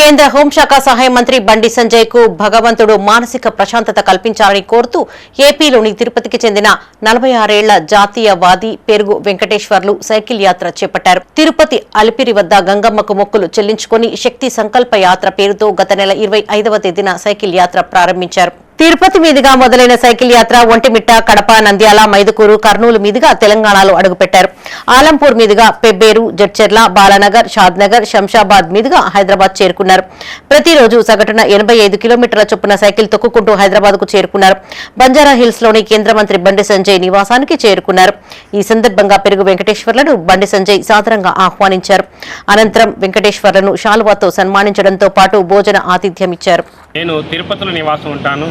కేంద్ర హోంశాఖ సహాయ మంత్రి బండి సంజయ్ కు భగవంతుడు మానసిక ప్రశాంతత కల్పించాలని కోరుతూ ఏపీలోని తిరుపతికి చెందిన 46 ఏళ్ల జాతీయవాది పెరుగు వెంకటేశ్వర్లు సైకిల్ యాత్ర చేపట్టారు. తిరుపతి అలిపిరి వద్ద గంగమ్మకు మొక్కులు చెల్లించుకుని శక్తి సంకల్ప యాత్ర పేరుతో గత నెల 25వ తేదీన సైకిల్ యాత్ర ప్రారంభించారు. తిరుపతి మీదుగా మొదలైన సైకిల్ యాత్ర ఒంటిమిట్ట, కడప, నంద్యాల, మైదుకూరు, కర్నూలు మీదుగా తెలంగాణలో అడుగుపెట్టారు. ఆలంపూర్ మీదుగా పెబ్బేరు, జడ్చెర్ల, బాలానగర్, షాద్నగర్, శంషాబాద్ మీదుగా హైదరాబాద్ చేరుకున్నారు. ప్రతిరోజు సగటున 85 కిలోమీటర్ల చొప్పున సైకిల్ తొక్కుకుంటూ హైదరాబాద్ కు చేరుకున్నారు. బంజారా హిల్స్ లోని కేంద్ర మంత్రి బండి సంజయ్ నివాసానికి చేరుకున్నారు. ఈ సందర్భంగా పెరుగు వెంకటేశ్వర్లను బండి సంజయ్ సాదరంగా ఆహ్వానించారు. అనంతరం వెంకటేశ్వర్లను శాలువాతో సన్మానించడంతో పాటు భోజన ఆతిథ్యం ఇచ్చారు. నేను తిరుపతిలో నివాసం ఉంటాను.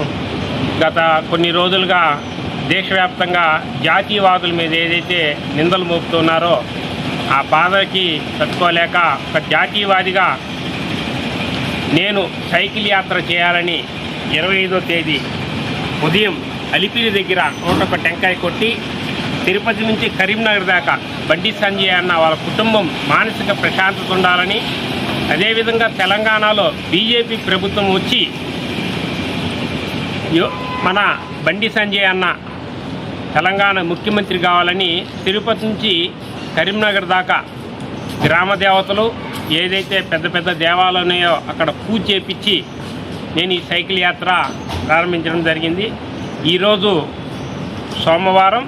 గత కొన్ని రోజులుగా దేశవ్యాప్తంగా జాతీయవాదుల మీద ఏదైతే నిందలు మోపుతున్నారో ఆ బాధకి తట్టుకోలేక ఒక జాతీయవాదిగా నేను సైకిల్ యాత్ర చేయాలని 25వ తేదీ ఉదయం అలిపిరి దగ్గర 101 టెంకాయ కొట్టి తిరుపతి నుంచి కరీంనగర్ దాకా బండి సంజయ్ అన్న వాళ్ళ కుటుంబం మానసిక ప్రశాంతత ఉండాలని, అదేవిధంగా తెలంగాణలో బీజేపీ ప్రభుత్వం వచ్చి మన బండి సంజయ్ అన్న తెలంగాణ ముఖ్యమంత్రి కావాలని తిరుపతి నుంచి కరీంనగర్ దాకా గ్రామ దేవతలు ఏదైతే పెద్ద పెద్ద దేవాలయాలు ఉన్నాయో అక్కడ పూజ చేపించి నేను ఈ సైకిల్ యాత్ర ప్రారంభించడం జరిగింది. ఈరోజు సోమవారం